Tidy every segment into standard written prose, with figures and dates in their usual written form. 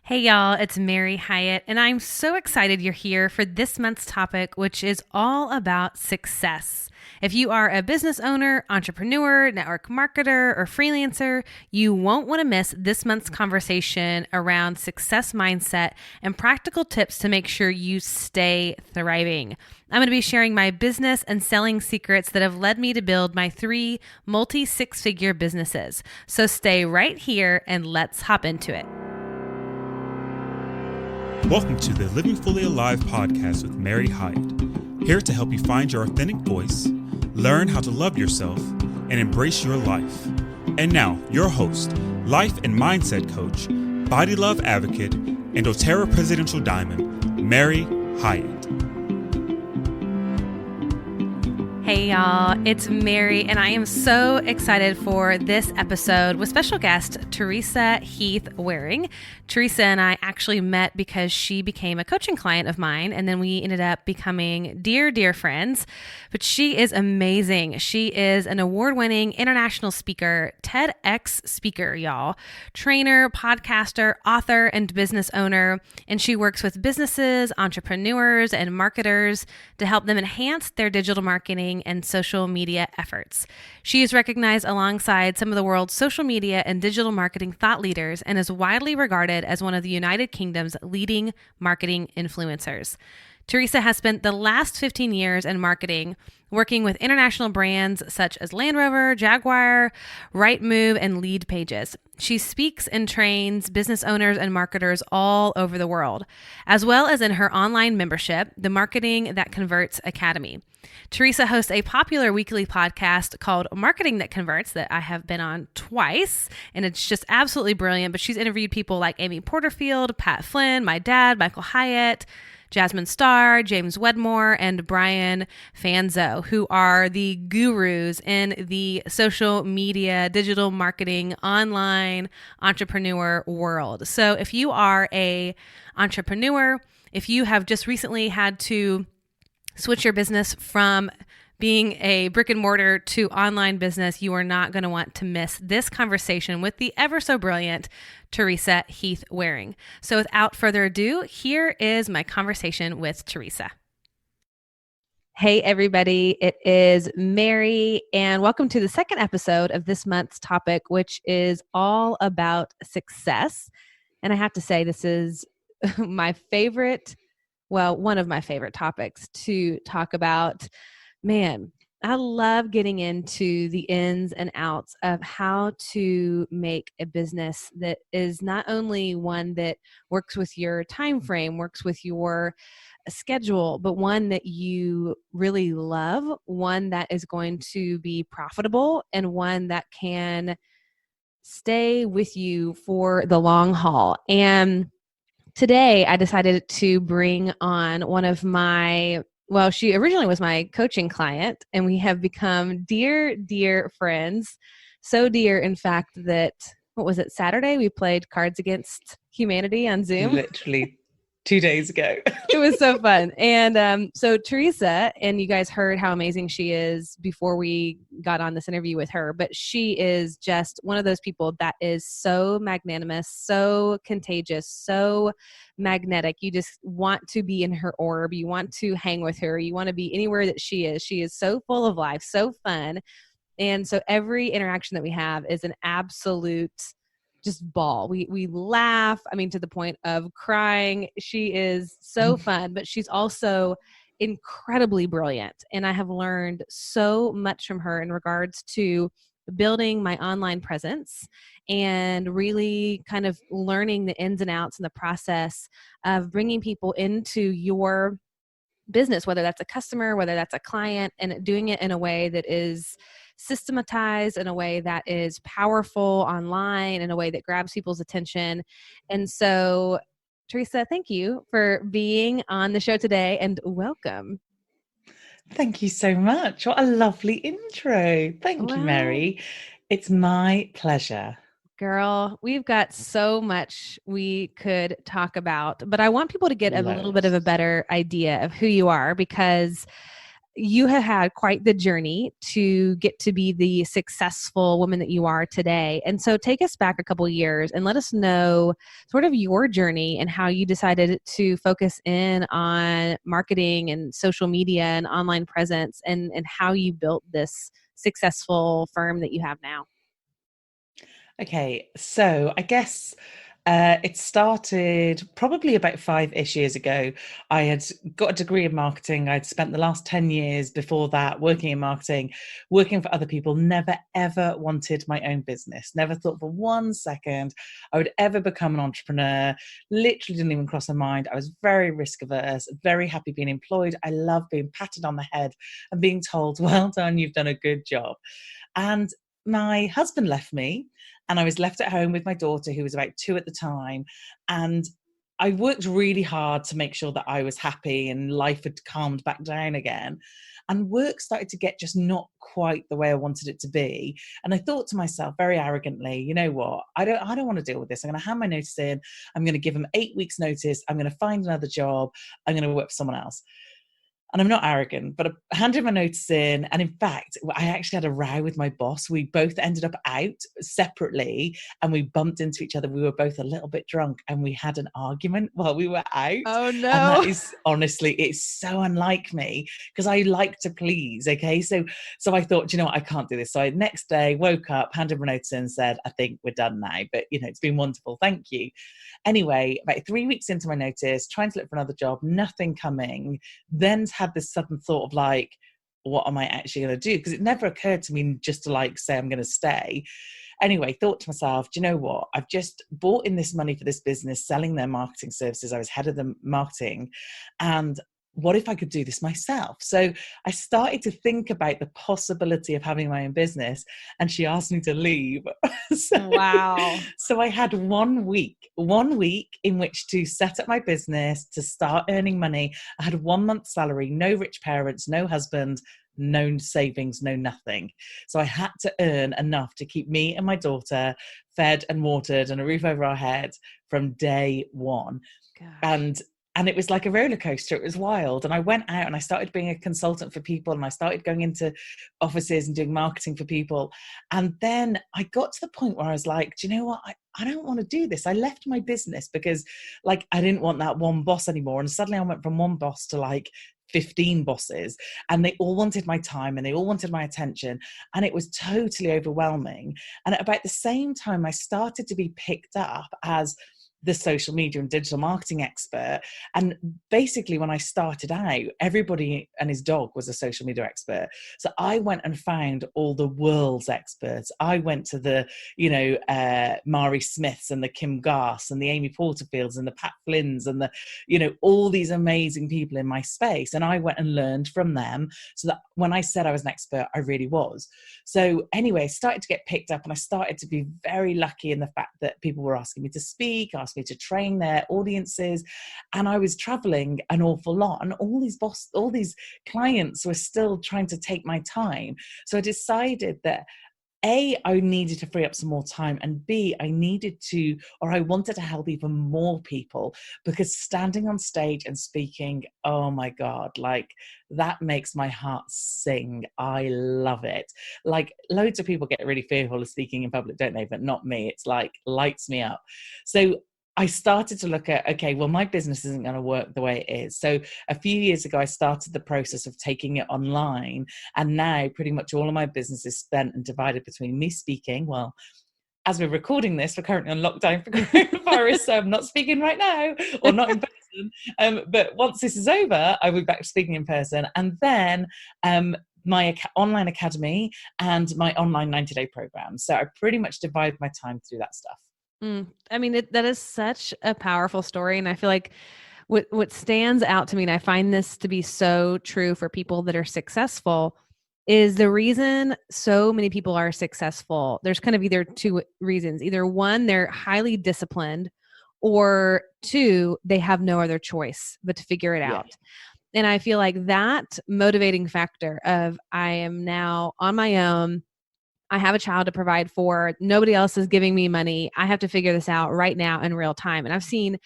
Hey y'all, it's Mary Hyatt, and I'm so excited you're here for this month's topic, which is all about success. If you are a business owner, entrepreneur, network marketer, or freelancer, you won't want to miss this month's conversation around success mindset and practical tips to make sure you stay thriving. I'm going to be sharing my business and selling secrets that have led me to build my 3 multi-six-figure businesses. So stay right here and let's hop into it. Welcome to the Living Fully Alive podcast with Mary Hyatt, here to help you find your authentic voice, learn how to love yourself, and embrace your life. And now, your host, life and mindset coach, body love advocate, and doTERRA Presidential Diamond, Mary Hyatt. Hey y'all, it's Mary, and I am so excited for this episode with special guest Teresa Heath-Wareing. Teresa and I actually met because she became a coaching client of mine, and then we ended up becoming dear friends. But she is amazing. She is an award-winning international speaker, TEDx speaker, y'all, trainer, podcaster, author, and business owner. And she works with businesses, entrepreneurs, and marketers to help them enhance their digital marketing and social media efforts. She is recognized alongside some of the world's social media and digital marketing thought leaders and is widely regarded as one of the United Kingdom's leading marketing influencers. Teresa has spent the last 15 years in marketing working with international brands such as Land Rover, Jaguar, Rightmove, and Lead Pages. She speaks and trains business owners and marketers all over the world, as well as in her online membership, the Marketing That Converts Academy. Teresa hosts a popular weekly podcast called Marketing That Converts that I have been on twice, and it's just absolutely brilliant. But she's interviewed people like Amy Porterfield, Pat Flynn, my dad, Michael Hyatt, Jasmine Starr, James Wedmore, and Brian Fanzo, who are the gurus in the social media, digital marketing, online entrepreneur world. So if you are an entrepreneur, if you have just recently had to switch your business from being a brick and mortar to online business, you are not going to want to miss this conversation with the ever so brilliant Teresa Heath-Wareing. So without further ado, here is my conversation with Teresa. Hey everybody, it is Mary, and welcome to the second episode of this month's topic, which is all about success. And I have to say, this is my favorite, one of my favorite topics to talk about. Man, I love getting into the ins and outs of how to make a business that is not only one that works with your time frame, works with your schedule, but one that you really love, one that is going to be profitable, and one that can stay with you for the long haul. And today I decided to bring on one of my she originally was my coaching client, and we have become dear friends. So dear, in fact, that, Saturday? We played Cards Against Humanity on Zoom. Literally 2 days ago. It was so fun. And so Teresa, and you guys heard how amazing she is before we got on this interview with her, but she is just one of those people that is so magnanimous, so contagious, so magnetic. You just want to be in her orb. You want to hang with her. You want to be anywhere that she is. She is so full of life, so fun. And so every interaction that we have is an absolute just ball. We laugh, to the point of crying. She is so fun, but she's also incredibly brilliant. And I have learned so much from her in regards to building my online presence and really kind of learning the ins and outs and the process of bringing people into your business, whether that's a customer, whether that's a client, and doing it in a way that is systematized, in a way that is powerful online, in a way that grabs people's attention. And so, Teresa, thank you for being on the show today, and welcome. Thank you so much. What a lovely intro. Thank you, Mary. It's my pleasure. Girl, we've got so much we could talk about, but I want people to get a little bit of a better idea of who you are, because you have had quite the journey to get to be the successful woman that you are today. And so take us back a couple of years and let us know sort of your journey and how you decided to focus in on marketing and social media and online presence, and how you built this successful firm that you have now. Okay, so I guess it started probably about 5-ish years ago. I had got a degree in marketing. I'd spent the last 10 years before that working in marketing, working for other people, never, ever wanted my own business. Never thought for 1 second I would ever become an entrepreneur. Literally didn't even cross my mind. I was very risk averse, very happy being employed. I love being patted on the head and being told, well done, you've done a good job. And my husband left me, and I was left at home with my daughter, who was about 2 at the time. And I worked really hard to make sure that I was happy and life had calmed back down again. And work started to get just not quite the way I wanted it to be. And I thought to myself very arrogantly, you know what? I don't want to deal with this. I'm going to hand my notice in. I'm going to give him 8 weeks notice. I'm going to find another job. I'm going to work for someone else. And I'm not arrogant, but I handed my notice in. And in fact, I actually had a row with my boss. We both ended up out separately and we bumped into each other. We were both a little bit drunk and we had an argument while we were out. Oh, no. And that is honestly, it's so unlike me because I like to please. Okay. So I thought, you know what, I can't do this. So next day woke up, handed my notice in and said, I think we're done now, but it's been wonderful. Thank you. Anyway, about 3 weeks into my notice, trying to look for another job, nothing coming, then had this sudden thought of like, what am I actually going to do? Because it never occurred to me just to say I'm going to stay. Anyway, thought to myself, do you know what? I've just bought in this money for this business, selling their marketing services. I was head of the marketing. And what if I could do this myself? So I started to think about the possibility of having my own business, and she asked me to leave. Wow. So I had 1 week in which to set up my business, to start earning money. I had 1 month's salary, no rich parents, no husband, no savings, no nothing. So I had to earn enough to keep me and my daughter fed and watered and a roof over our heads from day one. Gosh. And it was like a roller coaster. It was wild. And I went out and I started being a consultant for people, and I started going into offices and doing marketing for people. And then I got to the point where I was like, do you know what? I don't want to do this. I left my business because I didn't want that one boss anymore. And suddenly I went from one boss to 15 bosses, and they all wanted my time and they all wanted my attention, and it was totally overwhelming. And at about the same time, I started to be picked up as the social media and digital marketing expert. And basically when I started out, everybody and his dog was a social media expert. So I went and found all the world's experts. I went to the, Mari Smiths and the Kim Gass and the Amy Porterfields and the Pat Flynn's and all these amazing people in my space. And I went and learned from them, so that when I said I was an expert, I really was. So anyway, I started to get picked up, and I started to be very lucky in the fact that people were asking me to speak, asked me to train their audiences, and I was traveling an awful lot, and all these clients were still trying to take my time. So I decided that A, I needed to free up some more time, and B, I wanted to help even more people, because standing on stage and speaking, oh my God, that makes my heart sing. I love it. Loads of people get really fearful of speaking in public, don't they? But not me. It's lights me up. So I started to look at, okay, well, my business isn't going to work the way it is. So a few years ago, I started the process of taking it online. And now pretty much all of my business is spent and divided between me speaking. Well, as we're recording this, we're currently on lockdown for coronavirus, so I'm not speaking right now, or not in person. But once this is over, I will be back speaking in person. And then my online academy and my online 90-day program. So I pretty much divide my time through that stuff. I mean, that is such a powerful story. And I feel like what stands out to me, and I find this to be so true for people that are successful, is the reason so many people are successful. There's kind of either two reasons. Either one, they're highly disciplined, or two, they have no other choice but to figure it out. And I feel like that motivating factor of, I am now on my own, I have a child to provide for, nobody else is giving me money, I have to figure this out right now in real time. And I've seen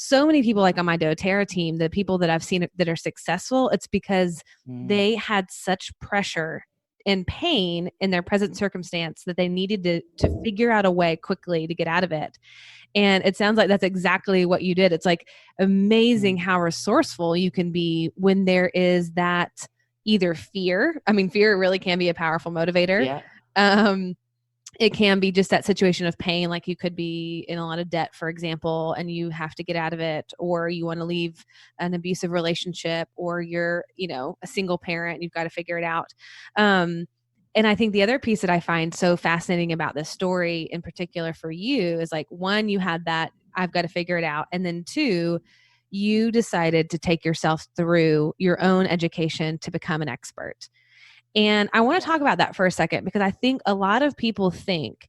so many people like on my doTERRA team, the people that I've seen that are successful, it's because they had such pressure and pain in their present circumstance that they needed to figure out a way quickly to get out of it. And it sounds like that's exactly what you did. It's like amazing how resourceful you can be when there is that either fear. I mean, fear really can be a powerful motivator. Yeah. It can be just that situation of pain, like you could be in a lot of debt, for example, and you have to get out of it, or you want to leave an abusive relationship, or you're, a single parent, you've got to figure it out. And I think the other piece that I find so fascinating about this story in particular for you is like, one, you had that, I've got to figure it out. And then two, you decided to take yourself through your own education to become an expert. And I want to talk about that for a second, because I think a lot of people think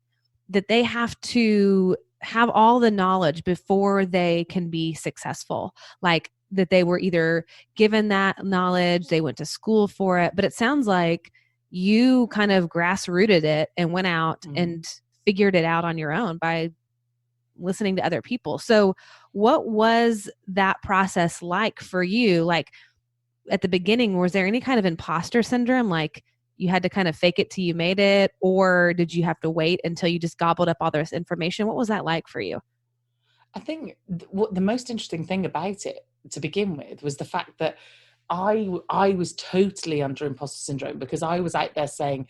that they have to have all the knowledge before they can be successful. Like that they were either given that knowledge, they went to school for it, but it sounds like you kind of grassrooted it and went out and figured it out on your own by listening to other people. So what was that process like for you? Like, at the beginning, was there any kind of imposter syndrome? Like you had to kind of fake it till you made it, or did you have to wait until you just gobbled up all this information? What was that like for you? I think what the most interesting thing about it to begin with was the fact that I was totally under imposter syndrome, because I was out there saying,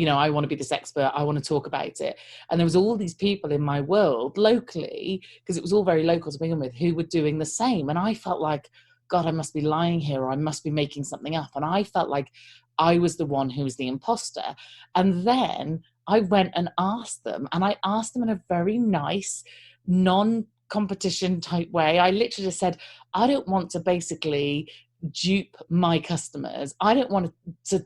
I want to be this expert, I want to talk about it. And there was all these people in my world locally, because it was all very local to begin with, who were doing the same. And I felt like, God, I must be lying here, or I must be making something up. And I felt like I was the one who was the imposter. And then I went and asked them, and I asked them in a very nice, non-competition type way. I literally just said, I don't want to basically dupe my customers. I don't want to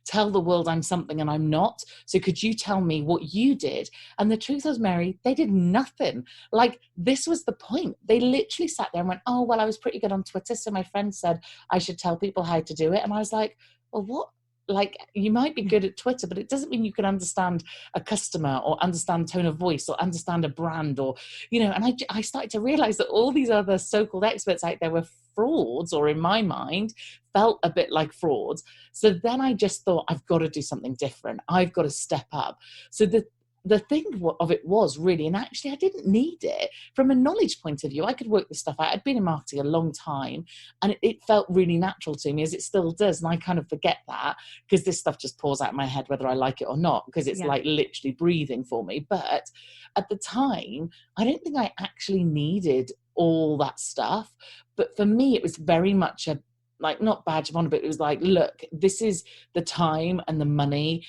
tell the world I'm something and I'm not. So could you tell me what you did? And the truth was, Mary, they did nothing. Like, this was the point. They literally sat there and went, oh, well, I was pretty good on Twitter, so my friend said I should tell people how to do it. And I was like, well, what? Like, you might be good at Twitter, but it doesn't mean you can understand a customer or understand tone of voice or understand a brand, or, and I started to realize that all these other so-called experts out there were frauds, or in my mind felt a bit like frauds. So then I just thought, I've got to do something different. I've got to step up. So the thing of it was really, and actually I didn't need it from a knowledge point of view. I could work this stuff out. I'd been in marketing a long time, and it felt really natural to me, as it still does. And I kind of forget that, because this stuff just pours out of my head whether I like it or not, because it's like literally breathing for me. But at the time, I don't think I actually needed all that stuff. But for me, it was very much a, like, not badge of honor, but it was like, look, this is the time and the money.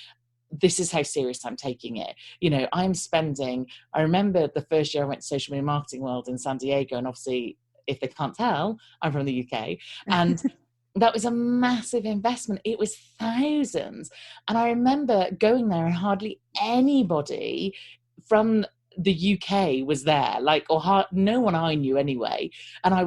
This is how serious I'm taking it. I remember the first year I went to social media marketing world in San Diego, and obviously, if they can't tell, I'm from the UK. And that was a massive investment. It was thousands. And I remember going there, and hardly anybody from the UK was there, no one I knew anyway. And I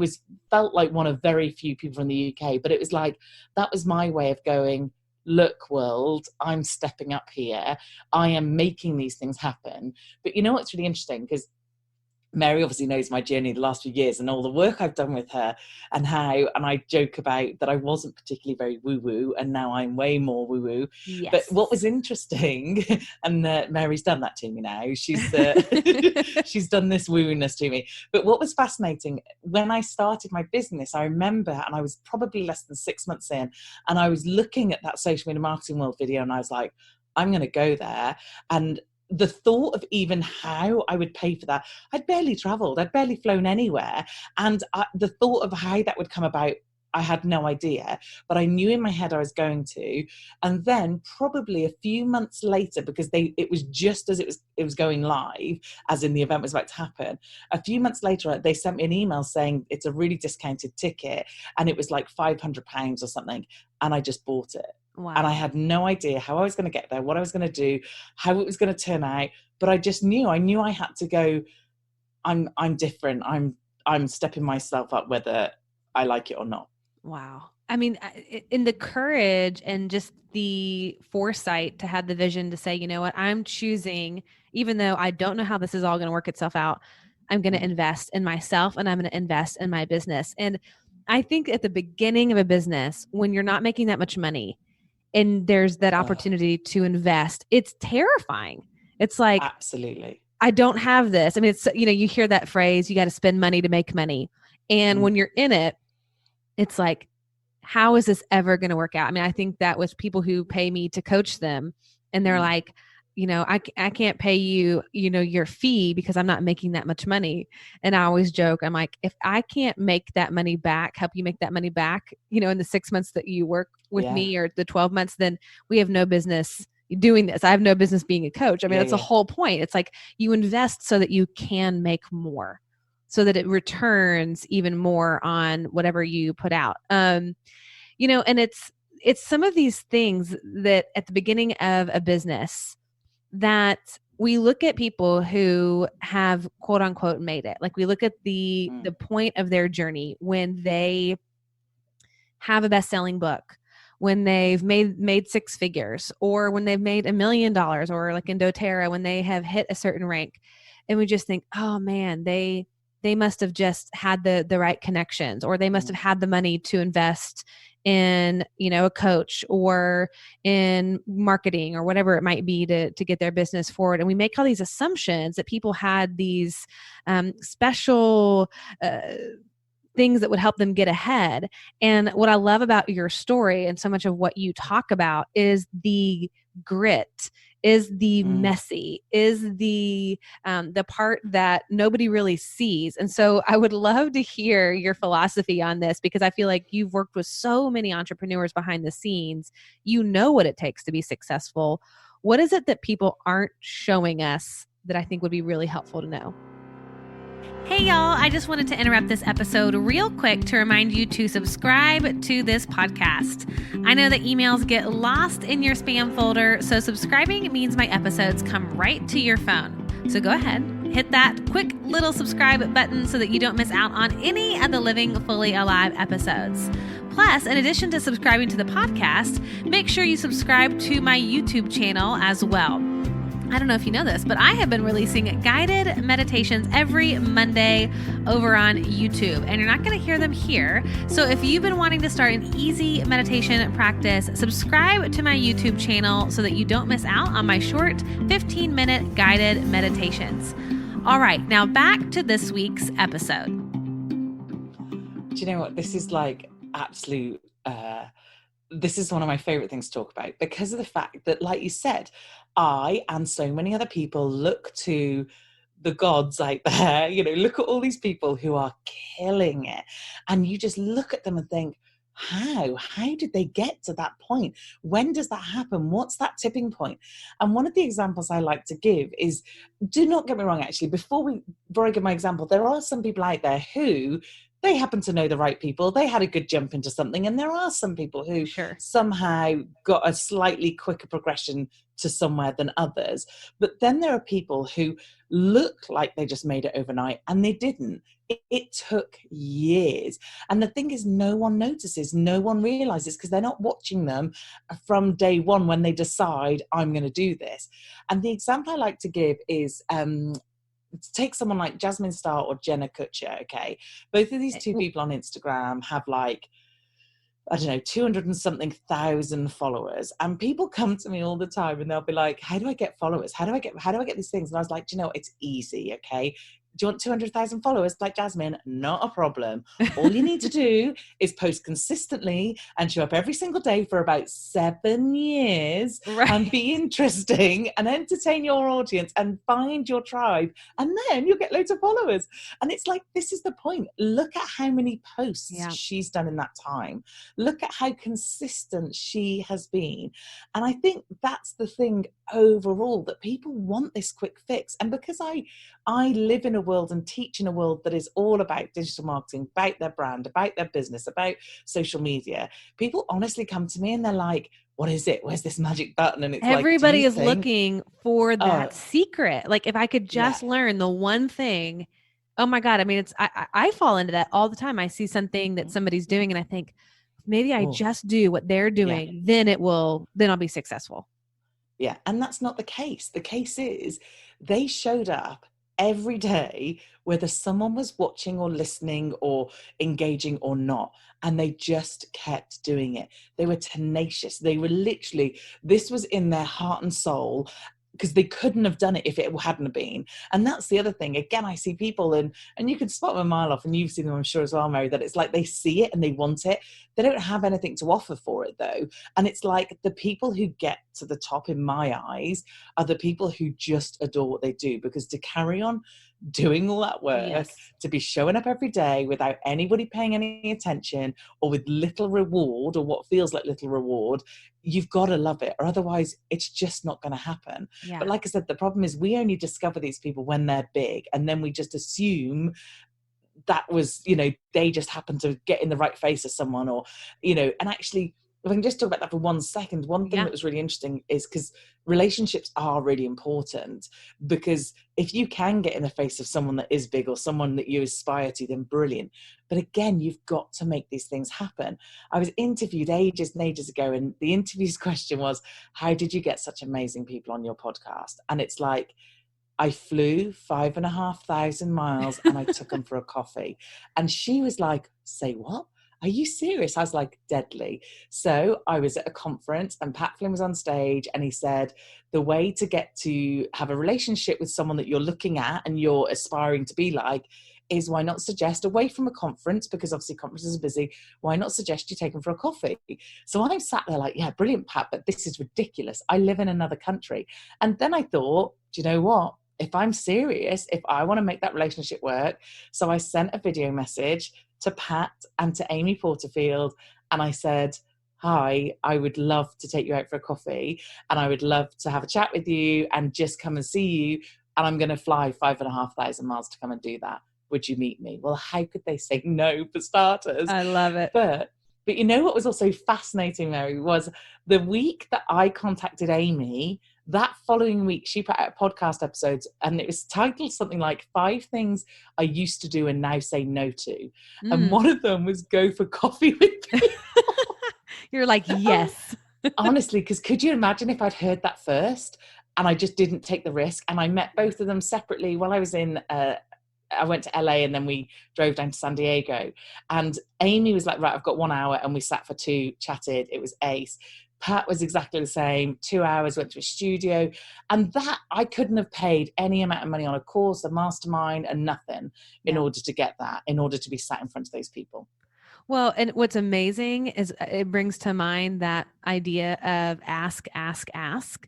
felt like one of very few people from the UK, but it was like, that was my way of going, look, world, I'm stepping up here. I am making these things happen. But you know what's really interesting? Because Mary obviously knows my journey the last few years and all the work I've done with her, and I joke about that I wasn't particularly very woo-woo, and now I'm way more woo-woo. Yes. But what was interesting, and Mary's done that to me now, she's done this woo-ness to me. But what was fascinating, when I started my business, I remember, and I was probably less than 6 months in, and I was looking at that social media marketing world video, and I was like, I'm going to go there. And the thought of even how I would pay for that, I'd barely traveled, I'd barely flown anywhere. And the thought of how that would come about, I had no idea, but I knew in my head I was going to. And then probably a few months later, because it was just as it was going live, as in the event was about to happen, a few months later, they sent me an email saying it's a really discounted ticket, and it was like £500 or something. And I just bought it. Wow. And I had no idea how I was going to get there, what I was going to do, how it was going to turn out. But I just knew I had to go, I'm different. I'm stepping myself up, whether I like it or not. Wow. I mean, in the courage and just the foresight to have the vision to say, you know what, I'm choosing, even though I don't know how this is all going to work itself out, I'm going to invest in myself and I'm going to invest in my business. And I think at the beginning of a business, when you're not making that much money and there's that opportunity to invest, it's terrifying. It's like, absolutely. I don't have this. I mean, it's, you hear that phrase, you got to spend money to make money. And when you're in it, it's like, how is this ever going to work out? I mean, I think that with people who pay me to coach them and they're like, I can't pay you, your fee because I'm not making that much money. And I always joke, I'm like, if I can't make that money back, help you make that money back, in the 6 months that you work with me or the 12 months, then we have no business doing this. I have no business being a coach. I mean, that's the whole point. It's like you invest so that you can make more, so that it returns even more on whatever you put out. And it's some of these things that at the beginning of a business that we look at people who have quote unquote made it. Like we look at the point of their journey when they have a best-selling book, when they've made six figures, or when they've made $1 million, or like in doTERRA, when they have hit a certain rank. And we just think, oh man, they must have just had the right connections, or they must have had the money to invest in, a coach or in marketing or whatever it might be to get their business forward. And we make all these assumptions that people had these special things that would help them get ahead. And what I love about your story and so much of what you talk about is the grit, is the messy, is the part that nobody really sees. And so I would love to hear your philosophy on this, because I feel like you've worked with so many entrepreneurs behind the scenes. You know what it takes to be successful. What is it that people aren't showing us that I think would be really helpful to know? Hey y'all, I just wanted to interrupt this episode real quick to remind you to subscribe to this podcast. I know that emails get lost in your spam folder, so subscribing means my episodes come right to your phone. So go ahead, hit that quick little subscribe button so that you don't miss out on any of the Living Fully Alive episodes. Plus, in addition to subscribing to the podcast, make sure you subscribe to my YouTube channel as well. I don't know if you know this, but I have been releasing guided meditations every Monday over on YouTube, and you're not going to hear them here. So if you've been wanting to start an easy meditation practice, subscribe to my YouTube channel so that you don't miss out on my short 15-minute guided meditations. All right, now back to this week's episode. Do you know what? This is like absolute... this is one of my favorite things to talk about, because of the fact that, like you said, I and so many other people look to the gods out there, look at all these people who are killing it. And you just look at them and think, how did they get to that point? When does that happen? What's that tipping point? And one of the examples I like to give is, do not get me wrong, actually, before I give my example, there are some people out there who they happen to know the right people. They had a good jump into something. And there are some people who somehow got a slightly quicker progression to somewhere than others. But then there are people who look like they just made it overnight, and they didn't. It took years. And the thing is, no one notices, no one realizes, because they're not watching them from day one when they decide, I'm going to do this. And the example I like to give is... take someone like Jasmine Star or Jenna Kutcher, okay? Both of these two people on Instagram have 200 and something thousand followers. And people come to me all the time and they'll be like, how do I get followers? How do I get these things? And I was like, it's easy, okay? Do you want 200,000 followers like Jasmine? Not a problem. All you need to do is post consistently and show up every single day for about 7 years, and be interesting and entertain your audience and find your tribe. And then you'll get loads of followers. And it's like, this is the point. Look at how many posts she's done in that time. Look at how consistent she has been. And I think that's the thing overall, that people want this quick fix. And because I live in a world and teach in a world that is all about digital marketing, about their brand, about their business, about social media, people honestly come to me and they're like, what is it? Where's this magic button? And it's everybody is looking for that secret. Like, if I could just learn the one thing. Oh my God. I mean, I fall into that all the time. I see something that somebody's doing and I think, maybe I just do what they're doing, then I'll be successful. Yeah. And that's not the case. The case is they showed up every day, whether someone was watching or listening or engaging or not. And they just kept doing it. They were tenacious. They were literally, this was in their heart and soul, because they couldn't have done it if it hadn't been. And that's the other thing. Again, I see people, and you can spot them a mile off, and you've seen them, I'm sure, as well, Mary, that it's like they see it and they want it. They don't have anything to offer for it, though. And it's like the people who get to the top, in my eyes, are the people who just adore what they do, because to carry on doing all that work, Yes. to be showing up every day without anybody paying any attention, or with little reward, or what feels like little reward, you've got to love it, or otherwise it's just not going to happen. Yeah. But like I said, the problem is we only discover these people when they're big, and then we just assume that was, they just happened to get in the right face of someone, or, and actually, if I can just talk about that for 1 second, one thing that was really interesting is, because relationships are really important, because if you can get in the face of someone that is big, or someone that you aspire to, then brilliant. But again, you've got to make these things happen. I was interviewed ages and ages ago, and the interview's question was, how did you get such amazing people on your podcast? And it's like, I flew 5,500 miles and I took them for a coffee. And she was like, say what? Are you serious? I was like, deadly. So I was at a conference and Pat Flynn was on stage, and he said, the way to get to have a relationship with someone that you're looking at and you're aspiring to be like, is why not suggest, away from a conference, because obviously conferences are busy, why not suggest you take them for a coffee? So I'm sat there like, yeah, brilliant, Pat, but this is ridiculous. I live in another country. And then I thought, do you know what? If I'm serious, if I want to make that relationship work. So I sent a video message to Pat and to Amy Porterfield, and I said, hi, I would love to take you out for a coffee, and I would love to have a chat with you and just come and see you. And I'm going to fly 5,500 miles to come and do that. Would you meet me? Well, how could they say no, for starters? I love it. But you know what was also fascinating, Mary, was the week that I contacted Amy, that following week, she put out podcast episodes, and it was titled something like 5 Things I Used to Do and Now Say No to. And one of them was go for coffee with people. You're like, yes. Honestly, because could you imagine if I'd heard that first and I just didn't take the risk? And I met both of them separately while I was in I went to LA, and then we drove down to San Diego. And Amy was like, right, I've got 1 hour. And we sat for 2, chatted. It was ace. Pat was exactly the same. 2 hours, went to a studio. And that, I couldn't have paid any amount of money on a course, a mastermind, and nothing in order to get that, in order to be sat in front of those people. Well, and what's amazing is it brings to mind that idea of ask, ask, ask.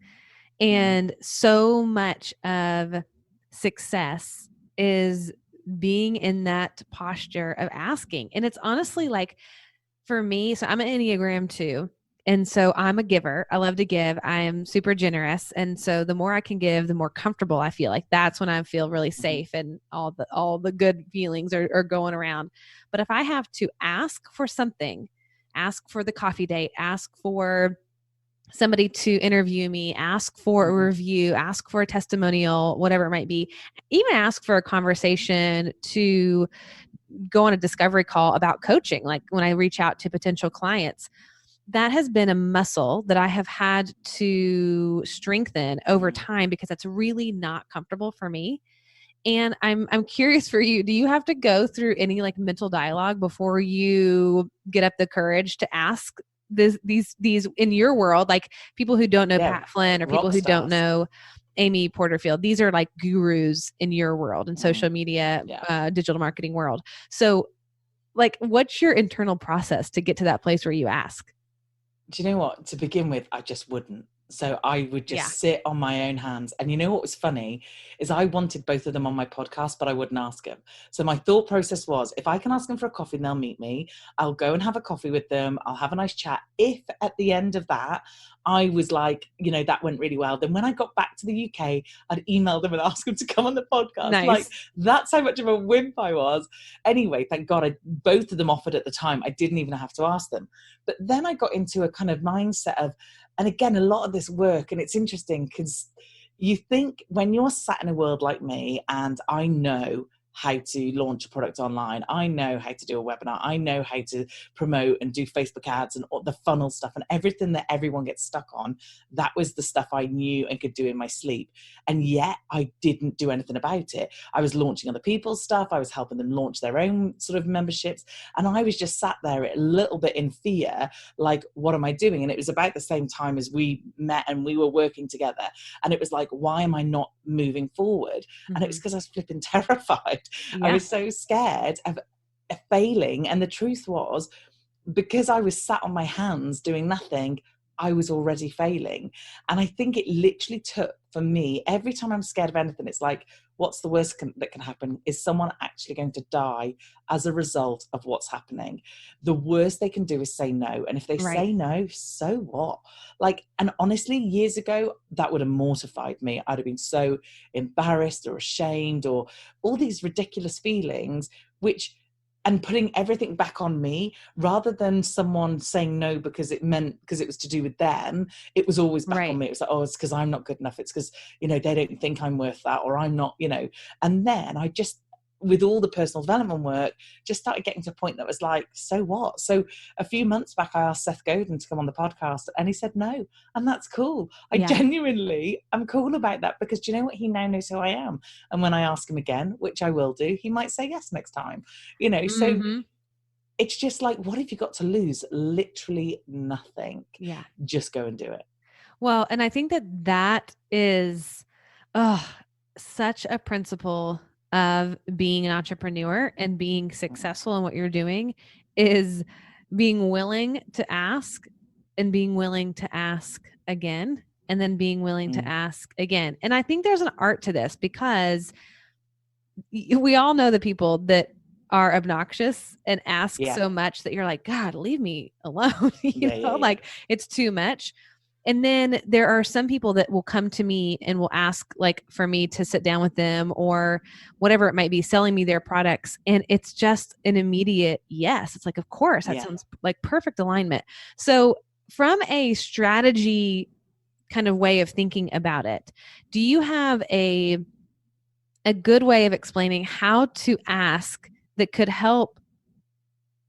And so much of success is being in that posture of asking. And it's honestly like, for me, so I'm an Enneagram 2. And so I'm a giver. I love to give. I am super generous. And so the more I can give, the more comfortable I feel. Like that's when I feel really safe, and all the good feelings are going around. But if I have to ask for something, ask for the coffee date, ask for somebody to interview me, ask for a review, ask for a testimonial, whatever it might be, even ask for a conversation, to go on a discovery call about coaching. Like when I reach out to potential clients, that has been a muscle that I have had to strengthen over time, because that's really not comfortable for me. And I'm curious for you, do you have to go through any like mental dialogue before you get up the courage to ask these in your world, like people who don't know Pat Flynn, or people who don't know Amy Porterfield? These are like gurus in your world, in social media, digital marketing world. So like, what's your internal process to get to that place where you ask? Do you know what? To begin with, I just wouldn't. So I would just sit on my own hands. And you know what was funny is I wanted both of them on my podcast, but I wouldn't ask them. So my thought process was, if I can ask them for a coffee and they'll meet me, I'll go and have a coffee with them. I'll have a nice chat. If at the end of that, I was like, that went really well, then when I got back to the UK, I'd email them and ask them to come on the podcast. Nice. Like, that's how much of a wimp I was. Anyway, thank God both of them offered at the time. I didn't even have to ask them. But then I got into a kind of mindset of, and again, a lot of this work, and it's interesting because you think when you're sat in a world like me, and I know how to launch a product online. I know how to do a webinar. I know how to promote and do Facebook ads and all the funnel stuff and everything that everyone gets stuck on. That was the stuff I knew and could do in my sleep. And yet I didn't do anything about it. I was launching other people's stuff. I was helping them launch their own sort of memberships. And I was just sat there a little bit in fear, like, what am I doing? And it was about the same time as we met and we were working together. And it was like, why am I not moving forward? Mm-hmm. And it was because I was flipping terrified. Yeah. I was so scared of failing. And the truth was, because I was sat on my hands doing nothing, I was already failing. And I think it literally took, for me, every time I'm scared of anything, it's like, what's the worst that can happen? Is someone actually going to die as a result of what's happening? The worst they can do is say no. And if they say no, so what? Like, and honestly, years ago, that would have mortified me. I'd have been so embarrassed or ashamed or all these ridiculous feelings, and putting everything back on me rather than someone saying no because it was to do with them. It was always back on me. It was like, oh, it's because I'm not good enough. It's because, they don't think I'm worth that, or I'm not, and then I just, with all the personal development work, just started getting to a point that was like, so what? So a few months back, I asked Seth Godin to come on the podcast and he said no. And that's cool. I genuinely am cool about that, because do you know what? He now knows who I am. And when I ask him again, which I will do, he might say yes next time, so it's just like, what have you got to lose? Literally nothing. Yeah. Just go and do it. Well, and I think that is such a principle of being an entrepreneur and being successful in what you're doing, is being willing to ask and being willing to ask again, and then being willing to ask again. And I think there's an art to this, because we all know the people that are obnoxious and ask so much that you're like, God, leave me alone. Like it's too much. And then there are some people that will come to me and will ask, like, for me to sit down with them or whatever it might be, selling me their products. And it's just an immediate yes. It's like, of course, that sounds like perfect alignment. So from a strategy kind of way of thinking about it, do you have a good way of explaining how to ask that could help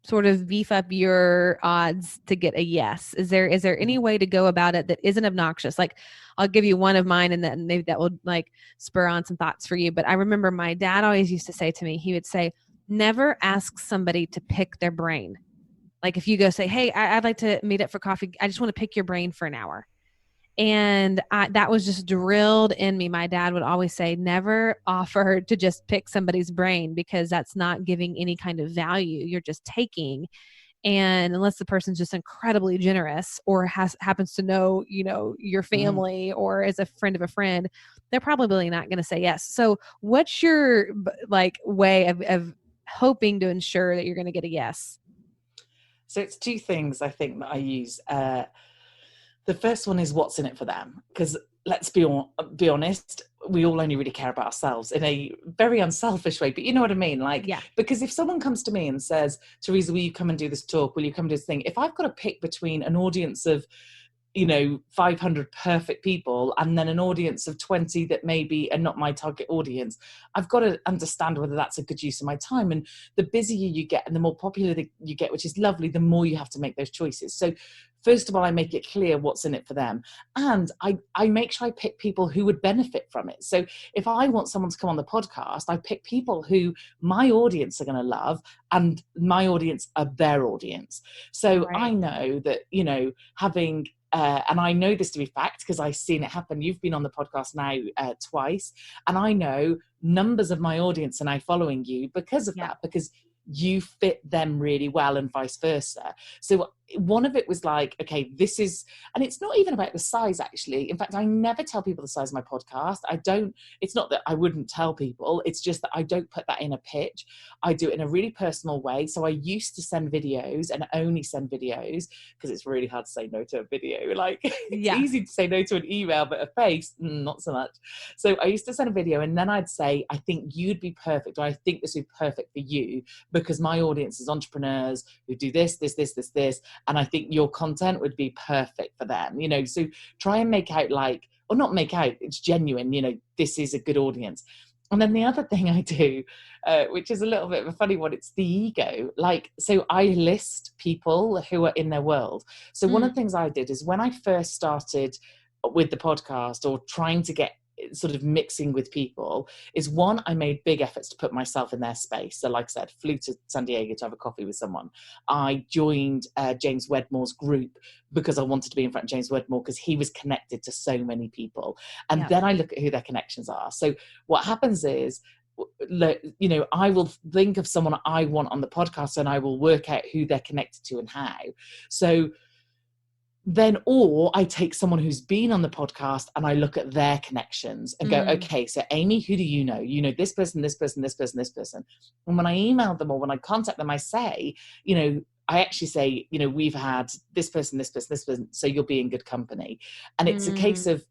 sort of beef up your odds to get a yes? Is there any way to go about it that isn't obnoxious? Like, I'll give you one of mine, and then maybe that will like spur on some thoughts for you. But I remember my dad always used to say to me, he would say, never ask somebody to pick their brain. Like if you go say, hey, I'd like to meet up for coffee. I just want to pick your brain for an hour. And that was just drilled in me. My dad would always say, never offer to just pick somebody's brain, because that's not giving any kind of value. You're just taking. And unless the person's just incredibly generous or happens to know, your family or is a friend of a friend, they're probably not going to say yes. So what's your way of hoping to ensure that you're going to get a yes? So it's two things I think that I use. The first one is, what's in it for them? Because let's be honest, we all only really care about ourselves in a very unselfish way, but you know what I mean? Because if someone comes to me and says, Teresa, will you come and do this talk? Will you come do this thing? If I've got to pick between an audience of 500 perfect people and then an audience of 20 that maybe are not my target audience, I've got to understand whether that's a good use of my time. And the busier you get and the more popular you get, which is lovely, the more you have to make those choices. So first of all, I make it clear what's in it for them. And I make sure I pick people who would benefit from it. So if I want someone to come on the podcast, I pick people who my audience are going to love and my audience are their audience. So I know that, having and I know this to be fact because I've seen it happen. You've been on the podcast now twice, and I know numbers of my audience are now following you because of that, because you fit them really well and vice versa. So one of it was like, okay, this is, and it's not even about the size actually. In fact, I never tell people the size of my podcast. It's not that I wouldn't tell people, it's just that I don't put that in a pitch. I do it in a really personal way. So I used to send videos and only send videos because it's really hard to say no to a video. Like it's easy to say no to an email, but a face, not so much. So I used to send a video and then I'd say, I think you'd be perfect, or I think this would be perfect for you because my audience is entrepreneurs who do this, and I think your content would be perfect for them, so try and make out or not make out, it's genuine, this is a good audience. And then the other thing I do, which is a little bit of a funny one, it's the ego. Like, so I list people who are in their world. So one of the things I did is when I first started with the podcast or trying to get sort of mixing with people is one, I made big efforts to put myself in their space. So like I said, flew to San Diego to have a coffee with someone. I joined James Wedmore's group because I wanted to be in front of James Wedmore because he was connected to so many people. And then I look at who their connections are. So what happens is, you know, I will think of someone I want on the podcast and I will work out who they're connected to and how. So then, or I take someone who's been on the podcast and I look at their connections and go, okay, so Amy, who do you know? You know, this person, this person, this person, this person. And when I email them or when I contact them, I say, you know, I actually say, you know, we've had this person, this person, this person, so you'll be in good company. And it's a case of,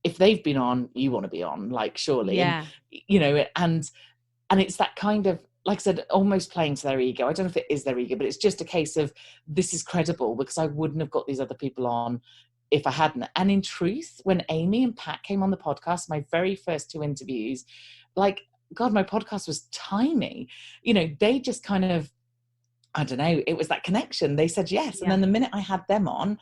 if they've been on, you want to be on, like, surely. Yeah. And, you know, and it's that kind of, like I said, almost playing to their ego. I don't know if it is their ego, but it's just a case of, this is credible because I wouldn't have got these other people on if I hadn't. And in truth, when Amy and Pat came on the podcast, my very first 2 interviews, like, God, my podcast was tiny. You know, they just kind of, I don't know, it was that connection. They said yes. And then the minute I had them on,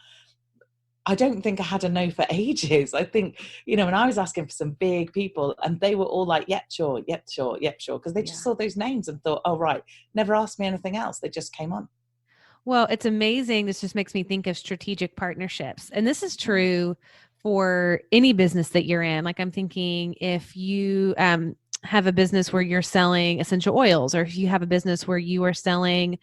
I don't think I had a no for ages. I think, you know, and I was asking for some big people and they were all like, yep, sure, yep, sure, yep, sure. Because they just saw those names and thought, oh, right, never asked me anything else. They just came on. Well, it's amazing. This just makes me think of strategic partnerships. And this is true for any business that you're in. Like, I'm thinking if you have a business where you're selling essential oils, or if you have a business where you are selling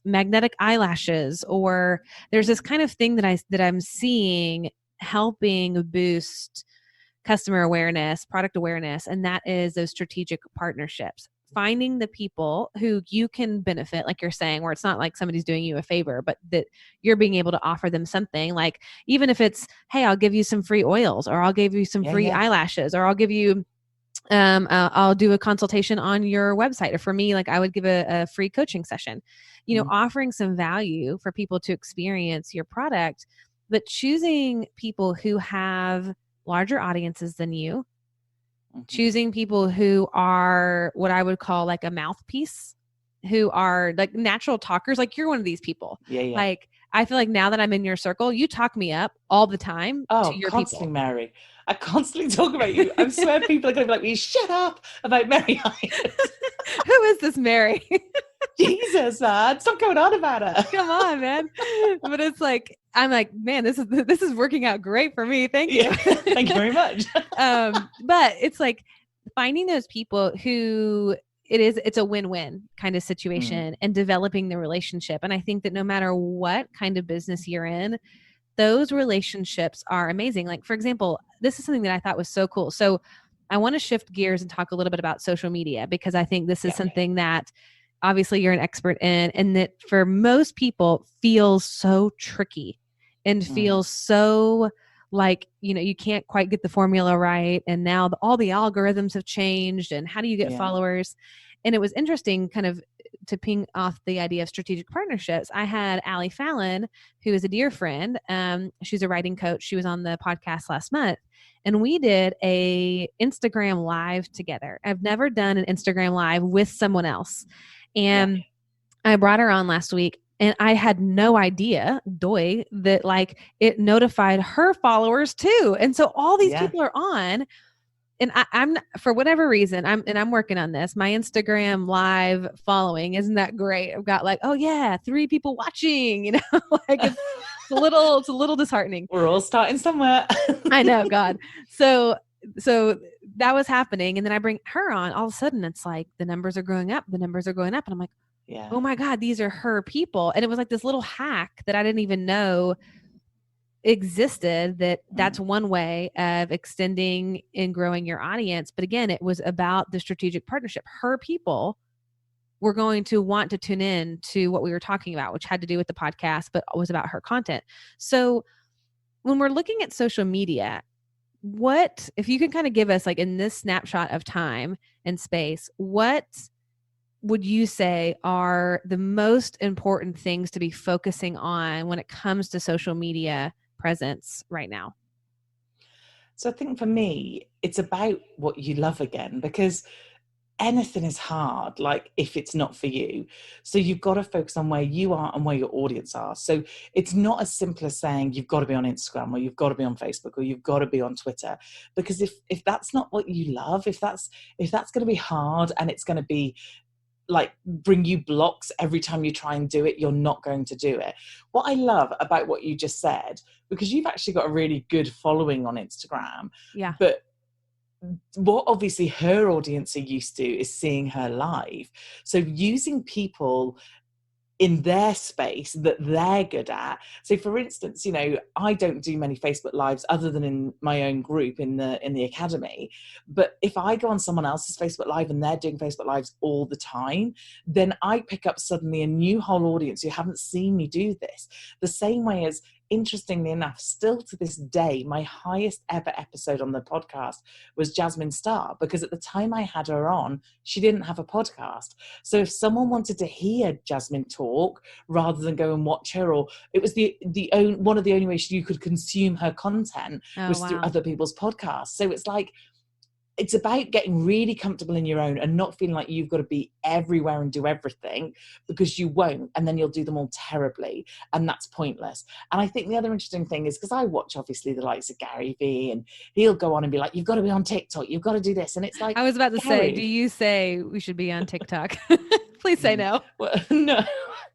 magnetic eyelashes, or there's this kind of thing that I'm seeing helping boost customer awareness, product awareness, and that is those strategic partnerships. Finding the people who you can benefit, like you're saying, where it's not like somebody's doing you a favor, but that you're being able to offer them something. Like, even if it's, hey, I'll give you some free oils, or I'll give you some free eyelashes, or I'll give you I'll do a consultation on your website. Or for me, like, I would give a free coaching session, you know, offering some value for people to experience your product, but choosing people who have larger audiences than you, choosing people who are what I would call like a mouthpiece, who are like natural talkers. Like, you're one of these people. Like, I feel like now that I'm in your circle, you talk me up all the time to your constantly, people. Mary. I constantly talk about you. I swear people are going to be like, shut up about Mary Hyde. Who is this Mary? Jesus, man, stop going on about her. Come on, man. But it's like, I'm like, man, this is working out great for me. Thank you. Thank you very much. But it's like finding those people who it's a win-win kind of situation and developing the relationship. And I think that no matter what kind of business you're in, those relationships are amazing. Like, for example, this is something that I thought was so cool. So I want to shift gears and talk a little bit about social media, because I think this is something that obviously you're an expert in, and that for most people feels so tricky and feels so like, you know, you can't quite get the formula right. And now all the algorithms have changed, and how do you get followers? And it was interesting kind of to ping off the idea of strategic partnerships. I had Allie Fallon, who is a dear friend. She's a writing coach. She was on the podcast last month, and we did a Instagram live together. I've never done an Instagram live with someone else. And I brought her on last week, and I had no idea, that like it notified her followers too. And so all these people are on, and I'm for whatever reason, I'm working on this. My Instagram live following isn't that great. I've got like, 3 people watching, you know, like it's a little disheartening. We're all starting somewhere. I know, God. So that was happening. And then I bring her on, all of a sudden it's like the numbers are going up. And I'm like, oh my God, these are her people. And it was like this little hack that I didn't even know existed, that's one way of extending and growing your audience. But again, it was about the strategic partnership. Her people were going to want to tune in to what we were talking about, which had to do with the podcast, but was about her content. So when we're looking at social media, what, if you can kind of give us, like, in this snapshot of time and space, what would you say are the most important things to be focusing on when it comes to social media presence right now? So I think for me, it's about what you love again, because anything is hard, like if it's not for you. So you've got to focus on where you are and where your audience are. So it's not as simple as saying you've got to be on Instagram, or you've got to be on Facebook, or you've got to be on Twitter. Because if that's not what you love, if that's going to be hard, and it's going to be like bring you blocks every time you try and do it, you're not going to do it. What I love about what you just said, because you've actually got a really good following on Instagram, Yeah. but what obviously her audience are used to is seeing her live. So using people in their space that they're good at. So for instance, you know, I don't do many Facebook lives other than in my own group in the academy. But if I go on someone else's Facebook live and they're doing Facebook lives all the time, then I pick up suddenly a new whole audience who haven't seen me do this. The same way as, interestingly enough, still to this day, my highest ever episode on the podcast was Jasmine Star, because at the time I had her on, she didn't have a podcast. So if someone wanted to hear Jasmine talk rather than go and watch her, or it was one of the only ways you could consume her content was through other people's podcasts. So it's like, it's about getting really comfortable in your own and not feeling like you've got to be everywhere and do everything, because you won't, and then you'll do them all terribly, and that's pointless. And I think the other interesting thing is, because I watch obviously the likes of Gary Vee, and he'll go on and be like, you've got to be on TikTok, you've got to do this, and it's like, I was about to say, do you say we should be on TikTok? Please say no. Well, no,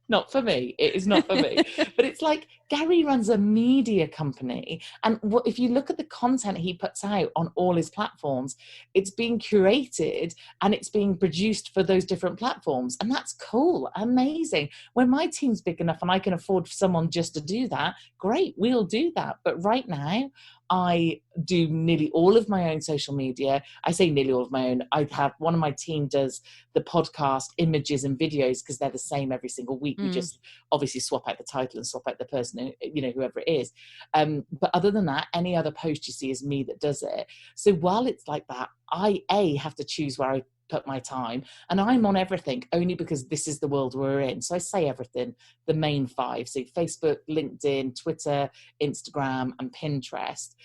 not for me. It is not for me. But it's like, Gary runs a media company, and if you look at the content he puts out on all his platforms, it's being curated and it's being produced for those different platforms, and that's cool, amazing. When my team's big enough and I can afford someone just to do that, great, we'll do that. But right now, I do nearly all of my own social media. I say nearly all of my own. I have one of my team does the podcast images and videos, because they're the same every single week. We just obviously swap out the title and swap out the person, you know, whoever it is. But other than that, any other post you see is me that does it. So while it's like that, I have to choose where I put my time, and I'm on everything only because this is the world we're in. So I say everything, the main five, so Facebook, LinkedIn, Twitter, Instagram, and Pinterest.